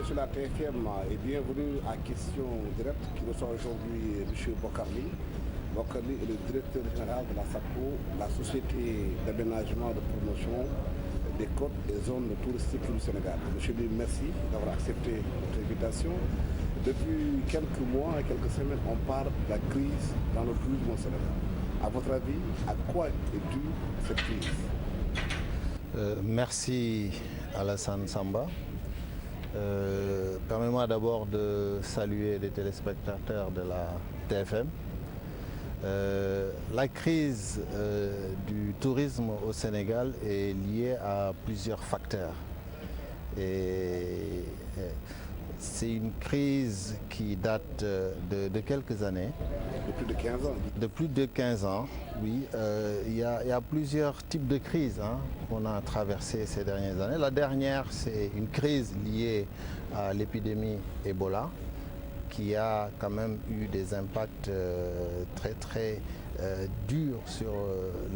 sur la TFM et bienvenue à Question Directe qui reçoit aujourd'hui M. Bokarli. Bokarli est le directeur général de la SACO, la Société d'aménagement et de promotion des côtes et zones touristiques du Sénégal. Monsieur Lee, merci d'avoir accepté notre invitation. Depuis quelques mois et quelques semaines, on parle de la crise dans le tourisme au Sénégal. À votre avis, à quoi est due cette crise? Merci Alassane Samba. Permets-moi d'abord de saluer les téléspectateurs de la TFM. La crise du tourisme au Sénégal est liée à plusieurs facteurs. Et c'est une crise qui date de quelques années. De plus de 15 ans. De plus de 15 ans, oui. Il y a plusieurs types de crises qu'on a traversées ces dernières années. La dernière, c'est une crise liée à l'épidémie Ebola, qui a quand même eu des impacts très durs sur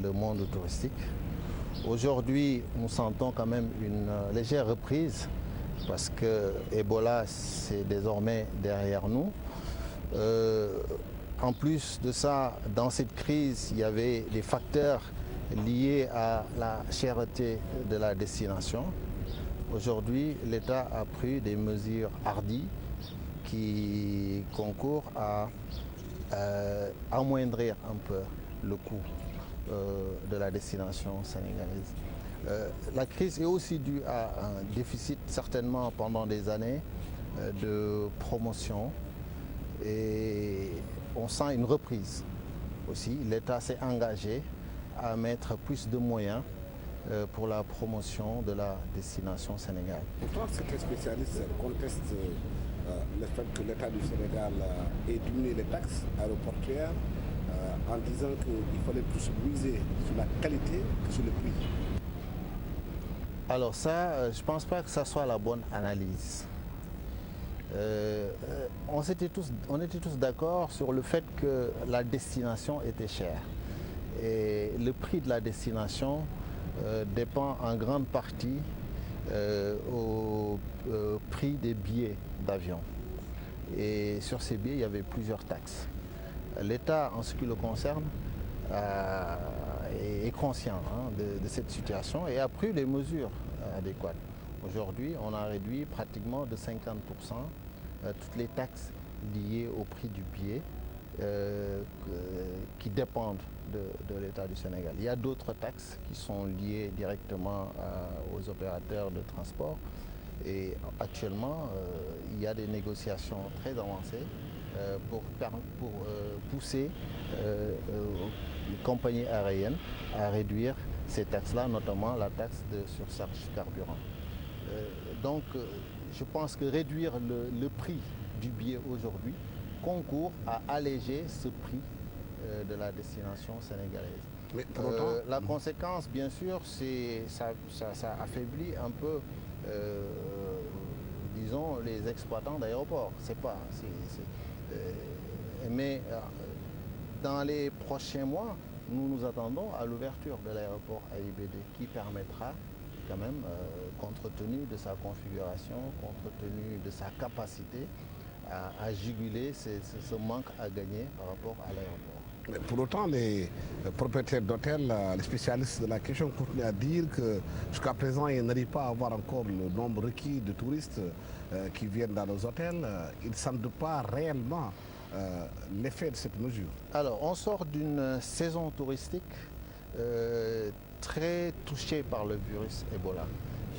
le monde touristique. Aujourd'hui, nous sentons quand même une légère reprise parce que Ebola, c'est désormais derrière nous. En plus de ça, dans cette crise, il y avait des facteurs liés à la cherté de la destination. Aujourd'hui, l'État a pris des mesures hardies qui concourent à amoindrir un peu le coût de la destination sénégalaise. La crise est aussi due à un déficit certainement pendant des années de promotion et on sent une reprise aussi. L'État s'est engagé à mettre plus de moyens pour la promotion de la destination sénégalaise. Pourtant, certains spécialistes contestent le fait que l'État du Sénégal ait diminué les taxes aéroportuaires en disant qu'il fallait plus miser sur la qualité que sur le prix. Alors ça, je ne pense pas que ça soit la bonne analyse. On était tous d'accord sur le fait que la destination était chère. Et le prix de la destination dépend en grande partie au prix des billets d'avion. Et sur ces billets, il y avait plusieurs taxes. L'État, en ce qui le concerne, est conscient de cette situation et a pris les mesures adéquates. Aujourd'hui, on a réduit pratiquement de 50% toutes les taxes liées au prix du billet qui dépendent de l'État du Sénégal. Il y a d'autres taxes qui sont liées directement aux opérateurs de transport et actuellement, il y a des négociations très avancées pour pousser les compagnies aériennes à réduire ces taxes-là, notamment la taxe de surcharge carburant. Donc, je pense que réduire le prix du billet aujourd'hui concourt à alléger ce prix de la destination sénégalaise. Mais pour autant, la conséquence, bien sûr, c'est ça affaiblit un peu, disons, les exploitants d'aéroports. Mais dans les prochains mois, nous nous attendons à l'ouverture de l'aéroport AIBD qui permettra quand même, compte tenu de sa configuration, compte tenu de sa capacité, à juguler ce manque à gagner par rapport à l'aéroport. Mais pour autant, les propriétaires d'hôtels, les spécialistes de la question continuent à dire que jusqu'à présent, ils n'arrivent pas à avoir encore le nombre requis de touristes qui viennent dans nos hôtels. Ils ne sentent pas réellement l'effet de cette mesure. Alors, on sort d'une saison touristique très touchée par le virus Ebola.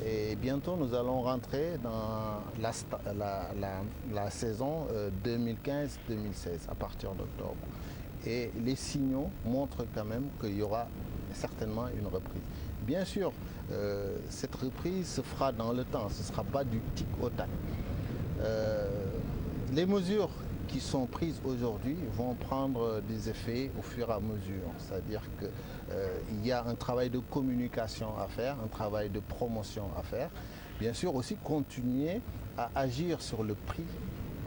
Et bientôt, nous allons rentrer dans la saison 2015-2016, à partir d'octobre. Et les signaux montrent quand même qu'il y aura certainement une reprise. Bien sûr, cette reprise se fera dans le temps, ce ne sera pas du tic au tac. Les mesures qui sont prises aujourd'hui vont prendre des effets au fur et à mesure. C'est-à-dire qu'il y a un travail de communication à faire, un travail de promotion à faire. Bien sûr aussi continuer à agir sur le prix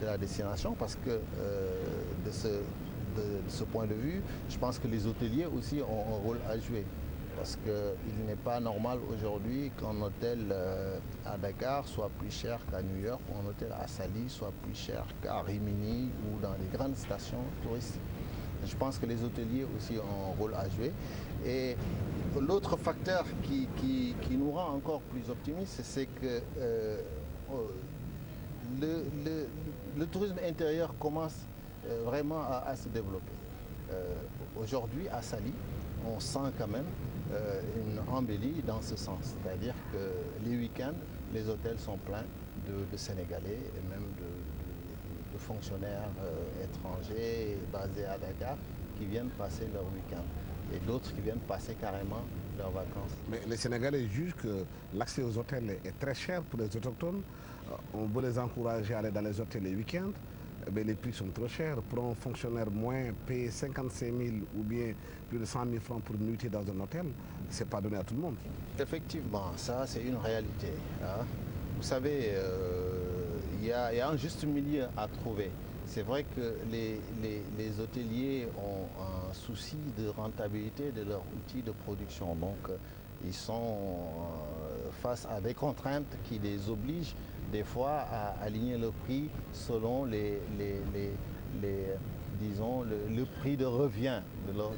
de la destination parce que de ce point de vue, je pense que les hôteliers aussi ont un rôle à jouer. Parce qu'il n'est pas normal aujourd'hui qu'un hôtel à Dakar soit plus cher qu'à New York, ou un hôtel à Saly soit plus cher qu'à Rimini ou dans les grandes stations touristiques. Je pense que les hôteliers aussi ont un rôle à jouer. Et l'autre facteur qui nous rend encore plus optimistes, c'est que le tourisme intérieur commence vraiment à se développer. Aujourd'hui, à Saly, on sent quand même une embellie dans ce sens. C'est-à-dire que les week-ends, les hôtels sont pleins de Sénégalais et même de fonctionnaires étrangers basés à Dakar qui viennent passer leur week-end. Et d'autres qui viennent passer carrément leurs vacances. Mais les Sénégalais jugent que l'accès aux hôtels est très cher pour les autochtones. On veut les encourager à aller dans les hôtels les week-ends. Mais les prix sont trop chers. Pour un fonctionnaire moins, payer 55 000 ou bien plus de 100 000 francs pour une nuitée dans un hôtel, ce n'est pas donné à tout le monde. Effectivement, ça c'est une réalité. Hein. Vous savez, il y a un juste milieu à trouver. C'est vrai que les hôteliers ont un souci de rentabilité de leur outil de production. Donc, ils sont face à des contraintes qui les obligent des fois à aligner le prix selon disons, le prix de revient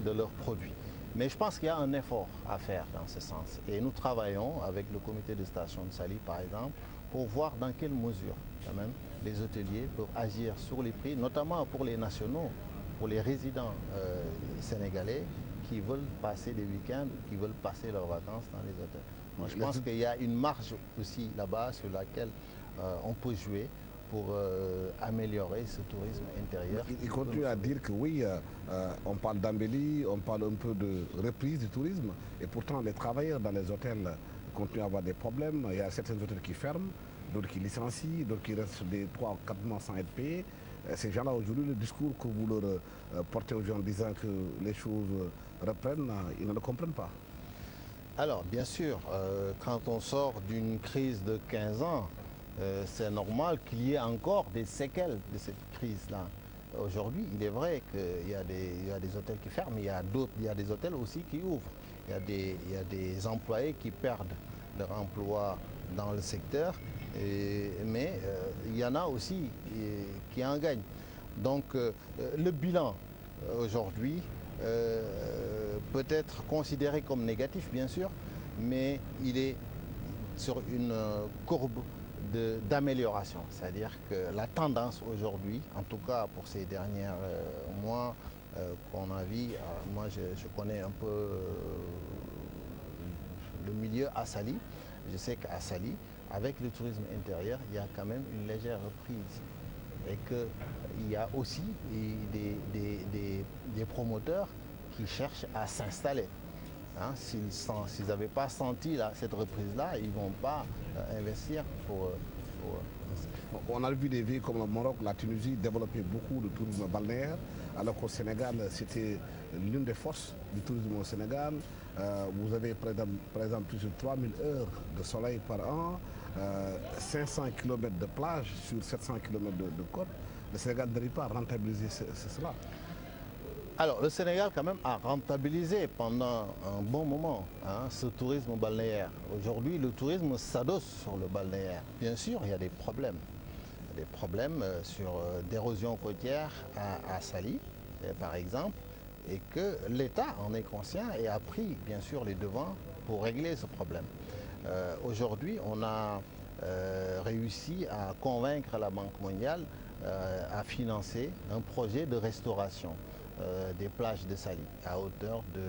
de leurs produits. Mais je pense qu'il y a un effort à faire dans ce sens. Et nous travaillons avec le comité de station de Saly, par exemple, pour voir dans quelle mesure, quand même, les hôteliers peuvent agir sur les prix, notamment pour les nationaux, pour les résidents sénégalais qui veulent passer des week-ends, qui veulent passer leurs vacances dans les hôtels. Moi, je pense qu'il y a une marge aussi là-bas sur laquelle on peut jouer pour améliorer ce tourisme intérieur. Il continue à dire que oui, on parle d'embellie, on parle un peu de reprise du tourisme, et pourtant les travailleurs dans les hôtels continuent à avoir des problèmes. Il y a certains hôtels qui ferment, d'autres qui licencient, d'autres qui restent des 3 ou 4 mois sans être payés. Ces gens-là, aujourd'hui, le discours que vous leur portez aux gens en disant que les choses reprennent, ils ne le comprennent pas. Alors, bien sûr, quand on sort d'une crise de 15 ans, c'est normal qu'il y ait encore des séquelles de cette crise-là. Aujourd'hui, il est vrai qu'il y a des hôtels qui ferment, mais il y a des hôtels aussi qui ouvrent. Il y a des employés qui perdent leur emploi dans le secteur, mais il y en a aussi qui en gagnent. Donc, le bilan aujourd'hui peut être considéré comme négatif, bien sûr, mais il est sur une courbe d'amélioration. C'est-à-dire que la tendance aujourd'hui, en tout cas pour ces derniers mois qu'on a vu, moi je connais un peu le milieu à Saly. Je sais qu'à Saly, avec le tourisme intérieur, il y a quand même une légère reprise. Et qu'il y a aussi des promoteurs qui cherchent à s'installer. Hein, s'ils n'avaient pas senti cette reprise-là, ils ne vont pas investir pour... On a vu des villes comme le Maroc, la Tunisie développer beaucoup de tourisme balnéaire, alors qu'au Sénégal, c'était l'une des forces du tourisme au Sénégal. Vous avez par exemple plus de 3000 heures de soleil par an, 500 km de plage sur 700 km de côte. Le Sénégal n'arrive pas à rentabiliser cela. Alors, le Sénégal, quand même, a rentabilisé pendant un bon moment ce tourisme balnéaire. Aujourd'hui, le tourisme s'adosse sur le balnéaire. Bien sûr, il y a des problèmes. Il y a des problèmes sur d'érosion côtière à Saly, par exemple, et que l'État en est conscient et a pris, bien sûr, les devants pour régler ce problème. Aujourd'hui, on a réussi à convaincre la Banque mondiale à financer un projet de restauration des plages de Saly à hauteur de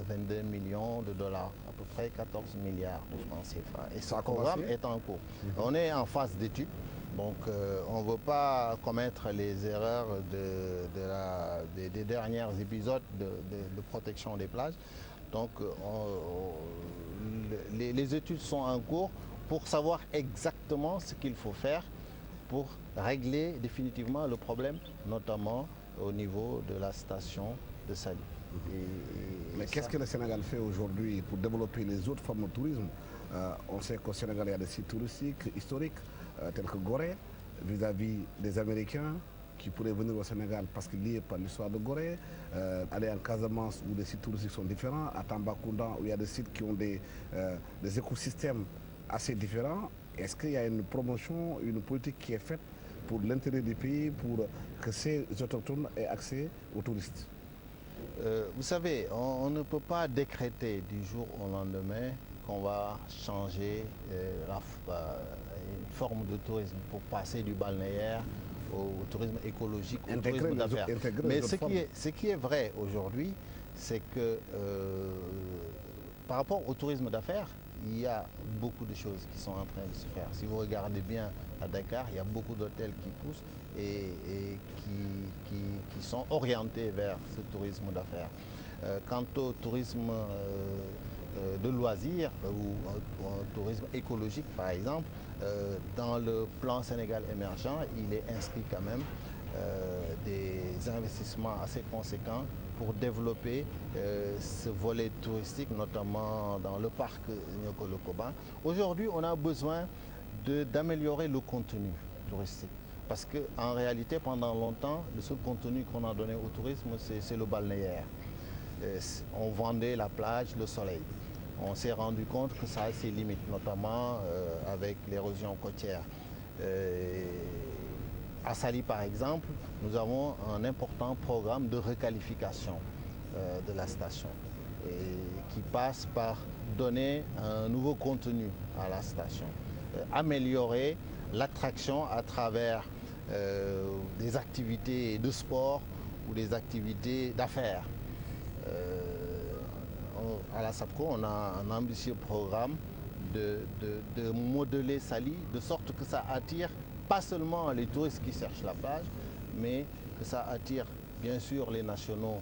22 millions de dollars, à peu près 14 milliards de francs CFA. Et ce programme est en cours. On est en phase d'étude, donc on ne veut pas commettre les erreurs des derniers épisodes de protection des plages. Donc les études sont en cours pour savoir exactement ce qu'il faut faire pour régler définitivement le problème, notamment au niveau de la station de Saly. Mais qu'est-ce que le Sénégal fait aujourd'hui pour développer les autres formes de tourisme? On sait qu'au Sénégal, il y a des sites touristiques historiques tels que Gorée, vis-à-vis des Américains, qui pourraient venir au Sénégal parce que liés par l'histoire de Gorée, aller en Casamance où les sites touristiques sont différents, à Tambacounda où il y a des sites qui ont des écosystèmes assez différents. Est-ce qu'il y a une promotion, une politique qui est faite pour l'intérêt du pays, pour que ces autochtones aient accès aux touristes? Vous savez, on ne peut pas décréter du jour au lendemain qu'on va changer une forme de tourisme pour passer du balnéaire au tourisme écologique, au tourisme d'affaires. Mais ce qui est vrai aujourd'hui, c'est que par rapport au tourisme d'affaires, il y a beaucoup de choses qui sont en train de se faire. Si vous regardez bien à Dakar, il y a beaucoup d'hôtels qui poussent et qui sont orientés vers ce tourisme d'affaires. Quant au tourisme de loisirs ou un tourisme écologique, par exemple, dans le plan Sénégal émergent, il est inscrit quand même des investissements assez conséquents pour développer ce volet touristique, notamment dans le parc Niokolo-Koba. Aujourd'hui, on a besoin d'améliorer le contenu touristique. Parce qu'en réalité, pendant longtemps, le seul contenu qu'on a donné au tourisme, c'est le balnéaire. On vendait la plage, le soleil. On s'est rendu compte que ça a ses limites, notamment avec l'érosion côtière. À Saly, par exemple, nous avons un important programme de requalification de la station qui passe par donner un nouveau contenu à la station, améliorer l'attraction à travers des activités de sport ou des activités d'affaires. À la SAPCO, on a un ambitieux programme de modeler Saly de sorte que ça attire pas seulement les touristes qui cherchent la plage, mais que ça attire bien sûr les nationaux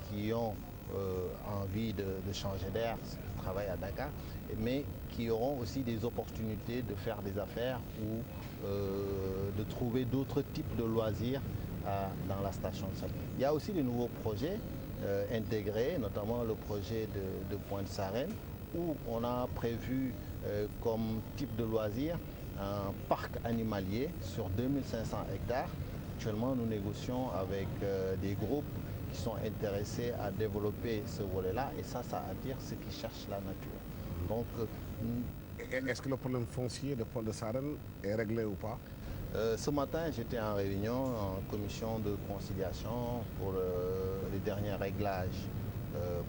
qui ont envie de changer d'air, qui travaillent à Dakar, mais qui auront aussi des opportunités de faire des affaires ou de trouver d'autres types de loisirs dans la station de Saly. Il y a aussi des nouveaux projets intégrés, notamment le projet de Pointe-Sarène, où on a prévu comme type de loisir un parc animalier sur 2500 hectares. Actuellement, nous négocions avec des groupes qui sont intéressés à développer ce volet-là et ça attire ceux qui cherchent la nature. Donc, est-ce que le problème foncier de Pointe-Sarène est réglé ou pas? Ce matin, j'étais en réunion en commission de conciliation pour les derniers réglages,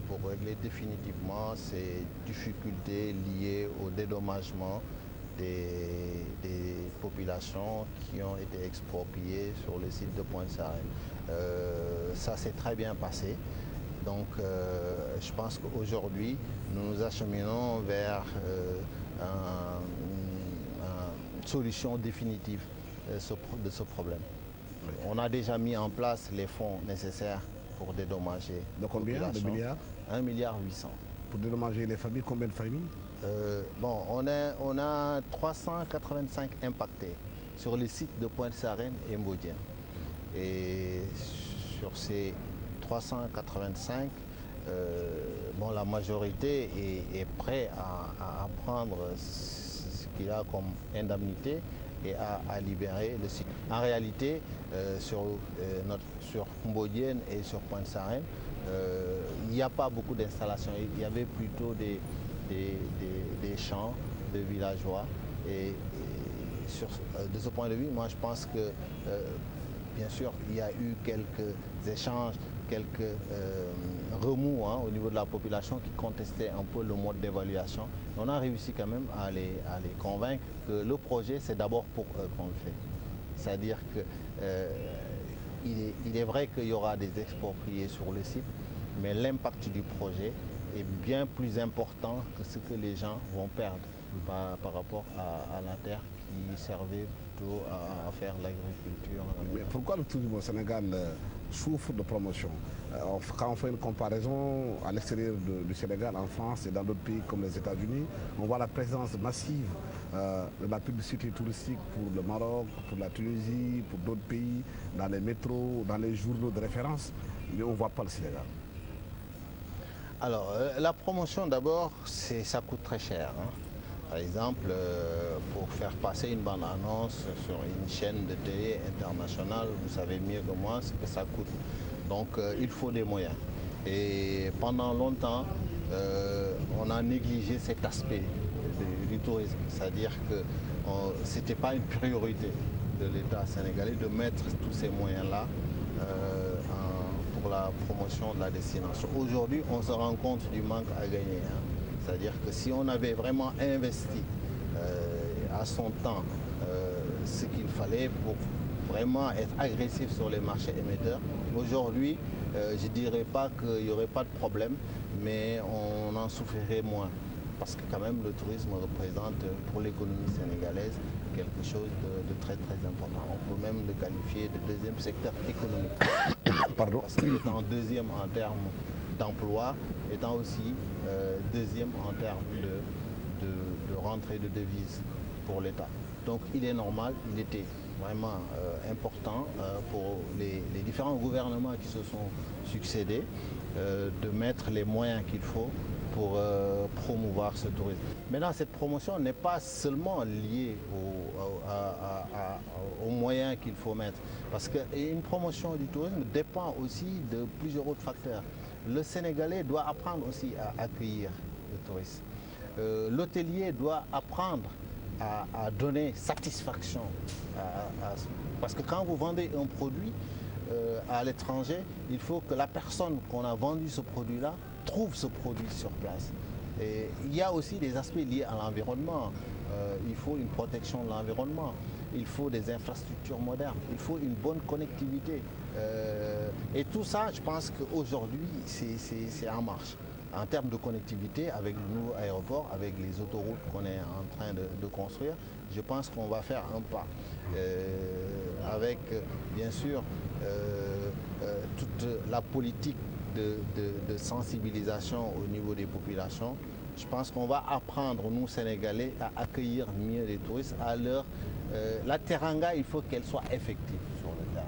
pour régler définitivement ces difficultés liées au dédommagement des populations qui ont été expropriées sur le site de Pointe-Sarène. Ça s'est très bien passé. Donc je pense qu'aujourd'hui, nous nous acheminons vers une solution définitive de ce problème. On a déjà mis en place les fonds nécessaires pour dédommager. De combien de milliards? 1,8 milliard. Pour dédommager les familles, combien de familles? On a 385 impactés sur les sites de Pointe-Sarène et Mbodiène. Et sur ces 385, la majorité est prête à prendre ce qu'il a comme indemnité et à libérer le site. En réalité, sur Mbodiène et sur Pointe-Sarène, il n'y a pas beaucoup d'installations. Il y avait plutôt des champs de villageois. Et de ce point de vue, moi je pense que, bien sûr, il y a eu quelques échanges, quelques remous au niveau de la population qui contestaient un peu le mode d'évaluation. On a réussi quand même à les convaincre que le projet, c'est d'abord pour eux qu'on le fait. C'est-à-dire qu'il est vrai qu'il y aura des expropriés sur le site, mais l'impact du projet est bien plus important que ce que les gens vont perdre par rapport à la terre qui servait plutôt à faire l'agriculture. Mais pourquoi le tourisme au Sénégal souffre de promotion? Quand on fait une comparaison à l'extérieur du Sénégal, en France et dans d'autres pays comme les États-Unis, on voit la présence massive de la publicité touristique pour le Maroc, pour la Tunisie, pour d'autres pays, dans les métros, dans les journaux de référence, mais on ne voit pas le Sénégal. Alors, la promotion d'abord, ça coûte très cher. Par exemple, pour faire passer une bande-annonce sur une chaîne de télé internationale, vous savez mieux que moi ce que ça coûte. Donc il faut des moyens. Et pendant longtemps, on a négligé cet aspect du tourisme. C'est-à-dire que ce n'était pas une priorité de l'État sénégalais de mettre tous ces moyens-là pour la promotion de la destination. Aujourd'hui, on se rend compte du manque à gagner. C'est-à-dire que si on avait vraiment investi à son temps ce qu'il fallait pour vraiment être agressif sur les marchés émetteurs, aujourd'hui, je ne dirais pas qu'il n'y aurait pas de problème, mais on en souffrirait moins. Parce que quand même le tourisme représente pour l'économie sénégalaise quelque chose de très très important. On peut même le qualifier de deuxième secteur économique. Pardon. Parce qu'il est en deuxième en termes d'emploi, étant aussi deuxième en termes de rentrée de devises pour l'État. Donc il est normal, il était vraiment important pour les différents gouvernements qui se sont succédés de mettre les moyens qu'il faut pour promouvoir ce tourisme. Maintenant, cette promotion n'est pas seulement liée aux moyens qu'il faut mettre, parce qu'une promotion du tourisme dépend aussi de plusieurs autres facteurs. Le Sénégalais doit apprendre aussi à accueillir le tourisme. L'hôtelier doit apprendre à donner satisfaction. Parce que quand vous vendez un produit à l'étranger, il faut que la personne qu'on a vendu ce produit-là trouve ce produit sur place. Et il y a aussi des aspects liés à l'environnement. Il faut une protection de l'environnement. Il faut des infrastructures modernes. Il faut une bonne connectivité. Et tout ça, je pense qu'aujourd'hui, c'est en marche. En termes de connectivité, avec le nouveau aéroport, avec les autoroutes qu'on est en train de construire, je pense qu'on va faire un pas. Avec, bien sûr, toute la politique de sensibilisation au niveau des populations, je pense qu'on va apprendre, nous Sénégalais, à accueillir mieux les touristes. La teranga, il faut qu'elle soit effective sur le terrain.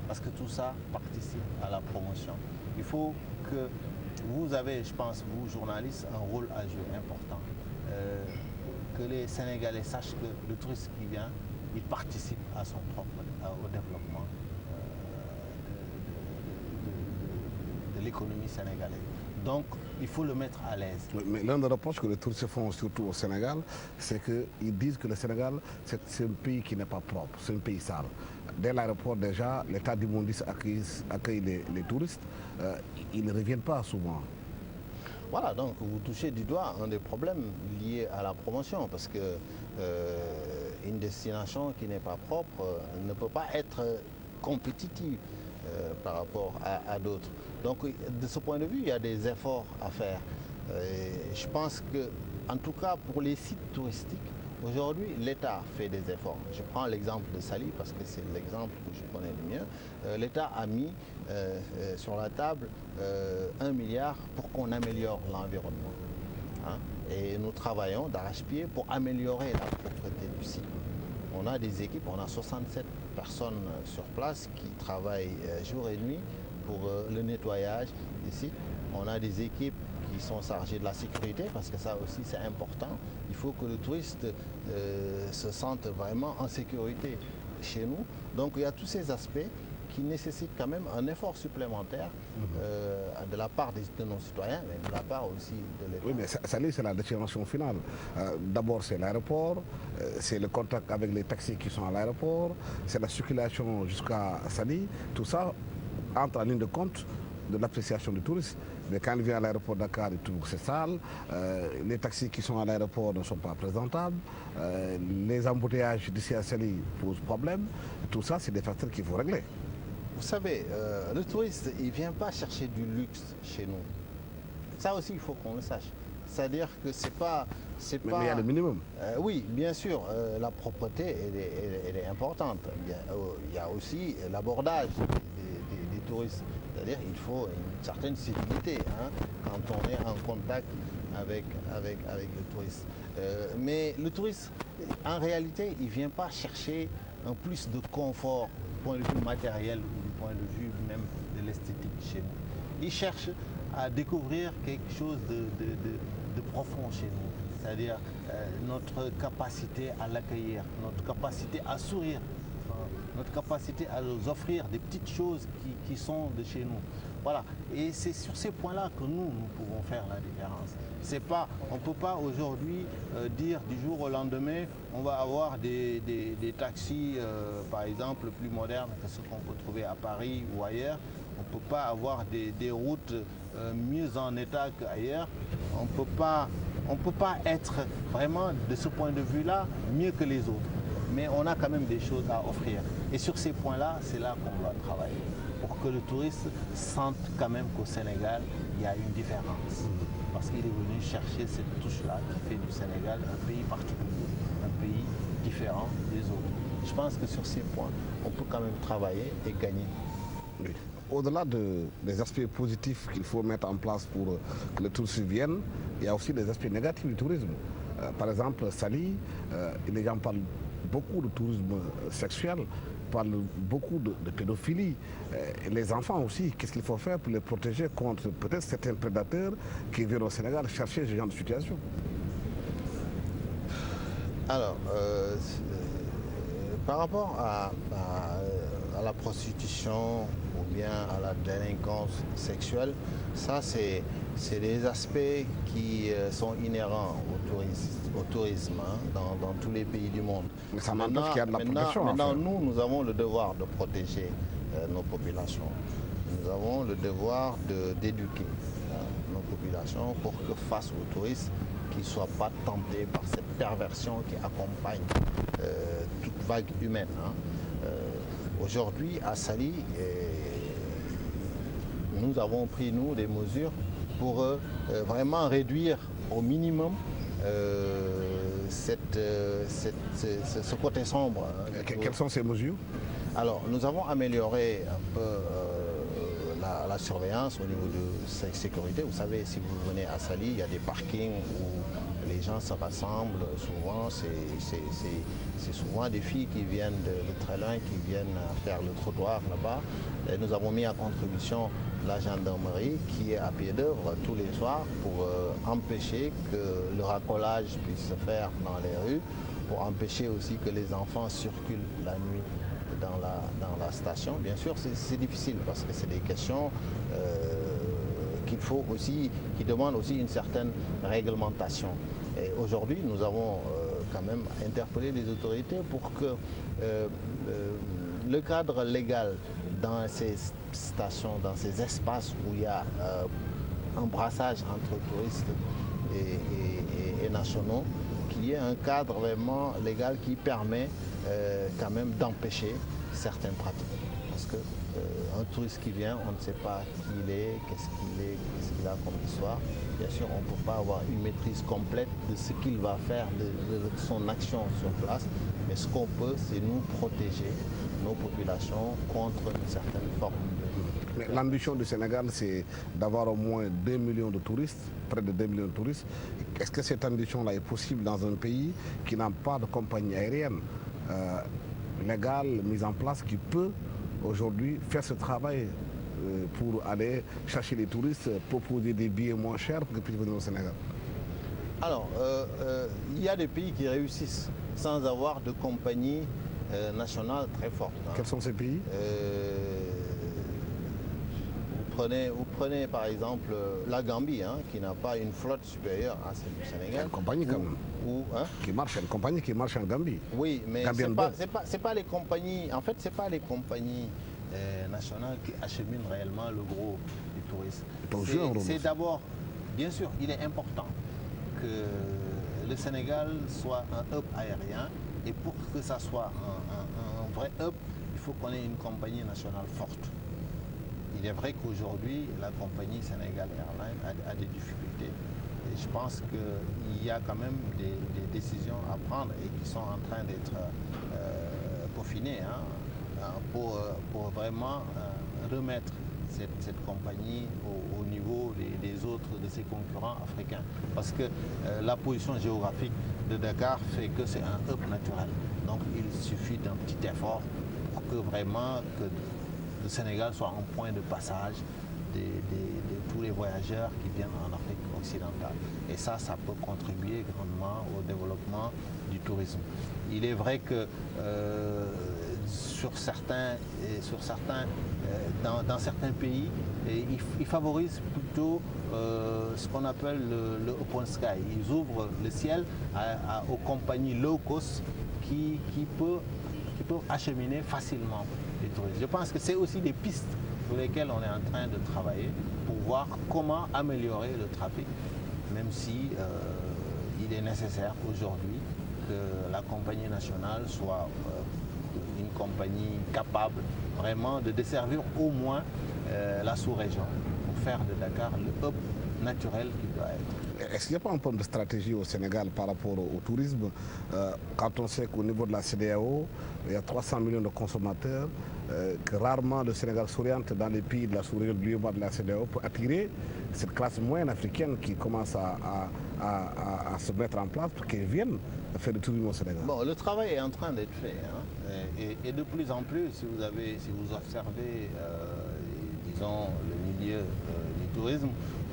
Parce que tout ça participe à la promotion. Il faut que vous avez, je pense, vous journalistes, un rôle à jouer important. Que les Sénégalais sachent que le touriste qui vient, il participe à son propre, au développement de l'économie sénégalaise. Donc, il faut le mettre à l'aise. Mais l'un des reproches que les touristes font, surtout au Sénégal, c'est qu'ils disent que le Sénégal, c'est un pays qui n'est pas propre, c'est un pays sale. Dès l'aéroport, déjà, l'État d'immondice accueille les touristes. Ils ne reviennent pas souvent. Voilà, donc vous touchez du doigt un des problèmes liés à la promotion, parce que une destination qui n'est pas propre ne peut pas être compétitive par rapport à d'autres. Donc de ce point de vue, il y a des efforts à faire. Je pense que, en tout cas pour les sites touristiques, aujourd'hui l'État fait des efforts. Je prends l'exemple de Saly parce que c'est l'exemple que je connais le mieux. L'État a mis sur la table 1 milliard pour qu'on améliore l'environnement. Et nous travaillons d'arrache-pied pour améliorer la propreté du site. On a des équipes, on a 67 personnes sur place qui travaillent jour et nuit pour le nettoyage des sites. On a des équipes qui sont chargées de la sécurité parce que ça aussi c'est important. Il faut que le touriste se sente vraiment en sécurité chez nous. Donc il y a tous ces aspects qui nécessitent quand même un effort supplémentaire de la part de nos citoyens, mais de la part aussi de l'État. Oui, mais Saly, c'est la destination finale. D'abord, c'est l'aéroport, c'est le contact avec les taxis qui sont à l'aéroport, c'est la circulation jusqu'à Saly. Tout ça entre en ligne de compte de l'appréciation du touriste. Mais quand il vient à l'aéroport de Dakar, il trouve que c'est sale. Les taxis qui sont à l'aéroport ne sont pas présentables. Les embouteillages d'ici à Saly posent problème. Tout ça, c'est des facteurs qu'il faut régler. Vous savez, le touriste, il ne vient pas chercher du luxe chez nous. Ça aussi, il faut qu'on le sache. C'est-à-dire que c'est pas... Mais il y a le minimum. Oui, bien sûr, la propreté, elle est importante. Il y a aussi l'abordage des touristes. C'est-à-dire qu'il faut une certaine civilité quand on est en contact avec le touriste. Mais le touriste, en réalité, il ne vient pas chercher un plus de confort du point de vue matériel ou du point de vue même de l'esthétique chez nous. Il cherche à découvrir quelque chose de profond chez nous. c'est-à-dire notre capacité à l'accueillir, notre capacité à sourire, notre capacité à nous offrir des petites choses qui sont de chez nous. Voilà. Et c'est sur ces points-là que nous pouvons faire la différence. On ne peut pas aujourd'hui dire du jour au lendemain, on va avoir des taxis, par exemple, plus modernes que ceux qu'on peut trouver à Paris ou ailleurs. On ne peut pas avoir des routes mieux en état qu'ailleurs. On ne peut pas être vraiment, de ce point de vue-là, mieux que les autres. Mais on a quand même des choses à offrir. Et sur ces points-là, c'est là qu'on doit travailler. Pour que le touriste sente quand même qu'au Sénégal, il y a une différence. Parce qu'il est venu chercher cette touche-là qui fait du Sénégal un pays particulier, un pays différent des autres. Je pense que sur ces points, on peut quand même travailler et gagner. Oui. Au-delà des aspects positifs qu'il faut mettre en place pour que le tourisme vienne, il y a aussi des aspects négatifs du tourisme. Par exemple, Saly, les gens parlent beaucoup de tourisme sexuel, parlent beaucoup de pédophilie. Les enfants aussi, qu'est-ce qu'il faut faire pour les protéger contre peut-être certains prédateurs qui viennent au Sénégal chercher ce genre de situation? Alors, par rapport à la prostitution ou bien à la délinquance sexuelle, ça c'est des aspects qui sont inhérents au tourisme dans tous les pays du monde. Mais ça n'empêche qu'il y a de la protection. Maintenant, nous avons le devoir de protéger nos populations. Nous avons le devoir d'éduquer nos populations pour que face aux touristes, qu'ils ne soient pas tentés par cette perversion qui accompagne toute vague humaine. Aujourd'hui, à Saly, nous avons pris, des mesures pour vraiment réduire au minimum ce côté sombre. Quelles sont ces mesures? Alors, nous avons amélioré un peu la surveillance au niveau de la sécurité. Vous savez, si vous venez à Saly, il y a des parkings où les gens se rassemblent. Souvent, c'est souvent des filles qui viennent de très loin, qui viennent faire le trottoir là-bas. Et nous avons mis à contribution la gendarmerie qui est à pied d'œuvre tous les soirs pour empêcher que le racolage puisse se faire dans les rues, pour empêcher aussi que les enfants circulent la nuit dans la station. Bien sûr, c'est difficile parce que c'est des questions qui demandent aussi une certaine réglementation. Et aujourd'hui, nous avons quand même interpellé les autorités pour que le cadre légal dans ces stations, dans ces espaces où il y a un brassage entre touristes et nationaux, qu'il y ait un cadre vraiment légal qui permet quand même d'empêcher certaines pratiques. Parce que un touriste qui vient, on ne sait pas qui il est, qu'est-ce qu'il a comme histoire. Bien sûr, on ne peut pas avoir une maîtrise complète de ce qu'il va faire, de son action sur place. Mais ce qu'on peut, c'est nous protéger nos populations contre une certaine forme de... L'ambition du Sénégal, c'est d'avoir au moins 2 millions de touristes, près de 2 millions de touristes. Est-ce que cette ambition-là est possible dans un pays qui n'a pas de compagnie aérienne légale mise en place qui peut aujourd'hui faire ce travail pour aller chercher les touristes, proposer des billets moins chers pour qu'ils puissent venir au Sénégal? Alors, il y a des pays qui réussissent sans avoir de compagnie nationale très forte. Quels sont ces pays? Vous prenez par exemple la Gambie, qui n'a pas une flotte supérieure à celle du Sénégal. Il y a une compagnie quand même. Qui marche, une compagnie qui marche en Gambie. Oui, mais c'est pas les compagnies. En fait, c'est pas les compagnies nationales qui acheminent réellement le gros du tourisme. C'est d'abord, bien sûr, il est important que le Sénégal soit un hub aérien, et pour que ça soit un vrai hub, il faut qu'on ait une compagnie nationale forte. Il est vrai qu'aujourd'hui, la compagnie Sénégal Airlines a des difficultés. Et je pense qu'il y a quand même des décisions à prendre et qui sont en train d'être peaufinées pour vraiment remettre cette compagnie au niveau des autres de ses concurrents africains. Parce que la position géographique de Dakar fait que c'est un hub naturel. Donc il suffit d'un petit effort pour que vraiment le Sénégal soit un point de passage de tous les voyageurs qui viennent en Afrique occidentale. Et ça peut contribuer grandement au développement du tourisme. Il est vrai que dans certains pays, ils favorisent plutôt ce qu'on appelle le open sky. Ils ouvrent le ciel aux compagnies low cost qui peuvent acheminer facilement les touristes. Je pense que c'est aussi des pistes sur lesquelles on est en train de travailler pour voir comment améliorer le trafic, même si il est nécessaire aujourd'hui que la compagnie nationale soit une compagnie capable vraiment de desservir au moins la sous-région pour faire de Dakar le hub naturel qu'il doit être. Est-ce qu'il n'y a pas un problème de stratégie au Sénégal par rapport au tourisme quand on sait qu'au niveau de la CEDEAO, il y a 300 millions de consommateurs, que rarement le Sénégal s'oriente dans les pays de la sous-région de la CEDEAO pour attirer cette classe moyenne africaine qui commence à se mettre en place pour qu'ils viennent faire du tourisme au Sénégal? Bon, le travail est en train d'être fait. Et de plus en plus, si vous observez, disons, le milieu du tourisme,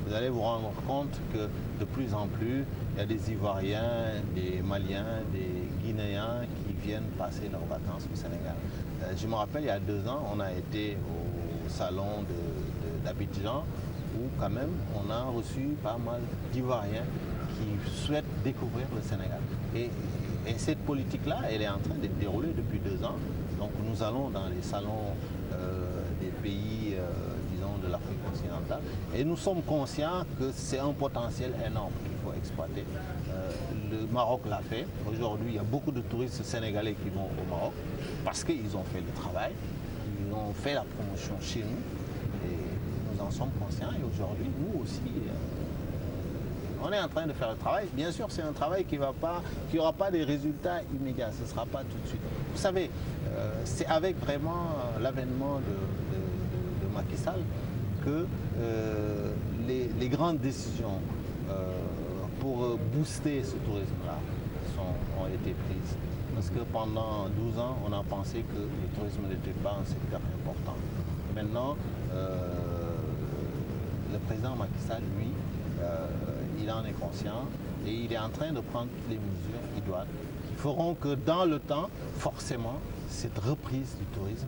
vous allez vous rendre compte que de plus en plus, il y a des Ivoiriens, des Maliens, des Guinéens qui viennent passer leurs vacances au Sénégal. Je me rappelle, il y a 2 ans, on a été au salon d'Abidjan où quand même on a reçu pas mal d'Ivoiriens qui souhaitent découvrir le Sénégal. Et cette politique-là, elle est en train d'être déroulée depuis 2 ans. Donc nous allons dans les salons des pays, disons, de l'Afrique occidentale. Et nous sommes conscients que c'est un potentiel énorme qu'il faut exploiter. Le Maroc l'a fait. Aujourd'hui, il y a beaucoup de touristes sénégalais qui vont au Maroc parce qu'ils ont fait le travail, ils ont fait la promotion chez nous. Et nous en sommes conscients. Et aujourd'hui, nous aussi, on est en train de faire le travail. Bien sûr, c'est un travail qui n'aura pas des résultats immédiats. Ce ne sera pas tout de suite. Vous savez, c'est avec vraiment l'avènement de Macky Sall que les grandes décisions pour booster ce tourisme-là ont été prises. Parce que pendant 12 ans, on a pensé que le tourisme n'était pas un secteur important. Maintenant, le président Macky Sall, lui, il en est conscient et il est en train de prendre toutes les mesures idoines qui feront que dans le temps, forcément, cette reprise du tourisme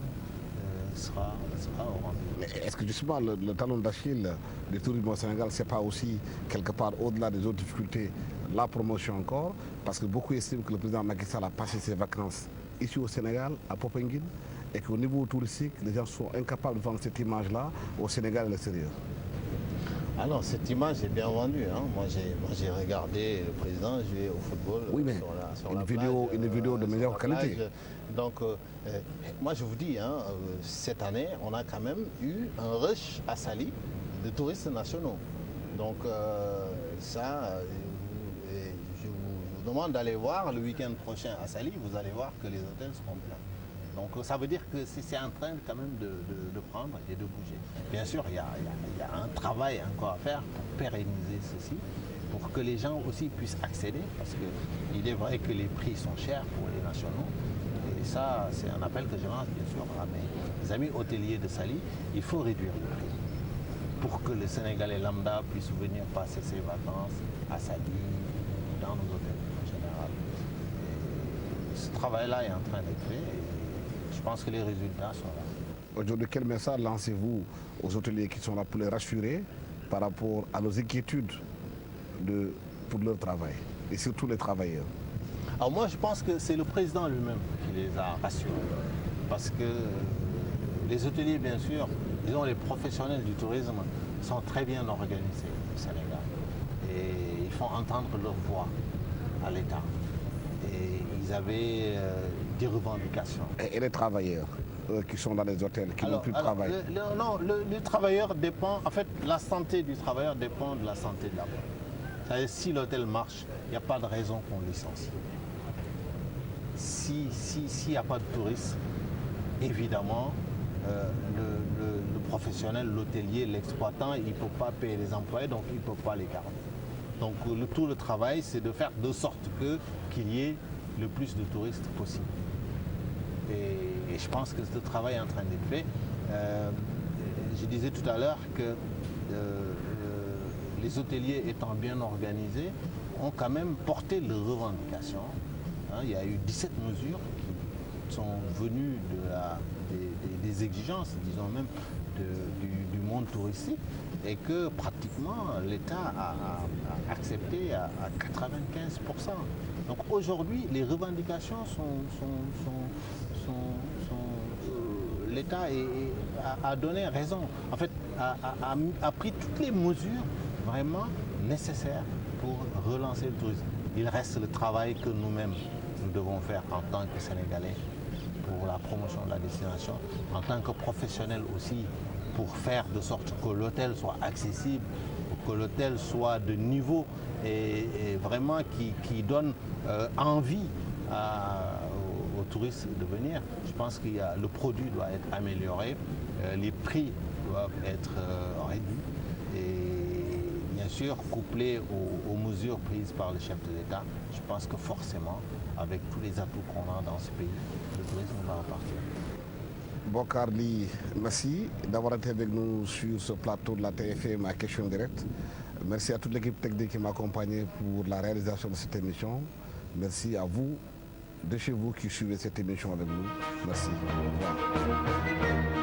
sera au rendez-vous. Mais est-ce que justement le talon d'Achille du tourisme au Sénégal, c'est pas aussi quelque part au-delà des autres difficultés, la promotion encore? Parce que beaucoup estiment que le président Macky Sall a passé ses vacances ici au Sénégal, à Popenguine, et qu'au niveau touristique, les gens sont incapables de vendre cette image-là au Sénégal et à l'extérieur. Alors, cette image est bien vendue. Hein. Moi, j'ai regardé le président jouer au football sur la plage, une vidéo de meilleure qualité. Donc, moi, je vous dis, hein, cette année, on a quand même eu un rush à Saly de touristes nationaux. Donc, je vous demande d'aller voir le week-end prochain à Saly. Vous allez voir que les hôtels seront pleins. Donc ça veut dire que c'est en train quand même de prendre et de bouger. Bien sûr, il y a un travail encore à faire pour pérenniser ceci, pour que les gens aussi puissent accéder, parce qu'il est vrai que les prix sont chers pour les nationaux. Et ça, c'est un appel que je lance bien sûr à mes amis hôteliers de Saly. Il faut réduire le prix pour que le Sénégalais lambda puisse venir passer ses vacances à Saly, dans nos hôtels en général. Et ce travail-là est en train d'être fait. Je pense que les résultats sont là. Aujourd'hui, quel message lancez-vous aux hôteliers qui sont là pour les rassurer par rapport à nos inquiétudes pour leur travail et surtout les travailleurs? Alors moi, je pense que c'est le président lui-même qui les a rassurés. Parce que les hôteliers, bien sûr, disons les professionnels du tourisme, sont très bien organisés au Sénégal. Et ils font entendre leur voix à l'État. Et ils avaient des revendications. Et les travailleurs qui sont dans les hôtels, qui n'ont plus de travail? Non, le travailleur dépend, en fait, la santé du travailleur dépend de la santé de la boîte. C'est-à-dire, si l'hôtel marche, il n'y a pas de raison qu'on licencie. S'il n'y a pas de touristes, évidemment, le professionnel, l'hôtelier, l'exploitant, il ne peut pas payer les employés, donc il ne peut pas les garder. Donc tout le travail, c'est de faire de sorte qu'il y ait le plus de touristes possible. Et je pense que ce travail est en train d'être fait. Je disais tout à l'heure que les hôteliers étant bien organisés, ont quand même porté leurs revendications. Il y a eu 17 mesures qui sont venues des exigences, disons même, du monde touristique, et que pratiquement l'État a accepté à 95%. Donc aujourd'hui, les revendications l'État a donné raison. En fait, a pris toutes les mesures vraiment nécessaires pour relancer le tourisme. Il reste le travail que nous-mêmes, nous devons faire en tant que Sénégalais pour la promotion de la destination, en tant que professionnels aussi, pour faire de sorte que l'hôtel soit accessible, que l'hôtel soit de niveau et vraiment qui donne envie aux touristes de venir. Je pense que le produit doit être amélioré, les prix doivent être réduits et bien sûr couplés aux mesures prises par le chef de l'État. Je pense que forcément, avec tous les atouts qu'on a dans ce pays, le tourisme va repartir. Bocar Ly, merci d'avoir été avec nous sur ce plateau de la TFM à Question Directe. Merci à toute l'équipe technique qui m'a accompagné pour la réalisation de cette émission. Merci à vous, de chez vous, qui suivez cette émission avec nous. Merci. Au revoir.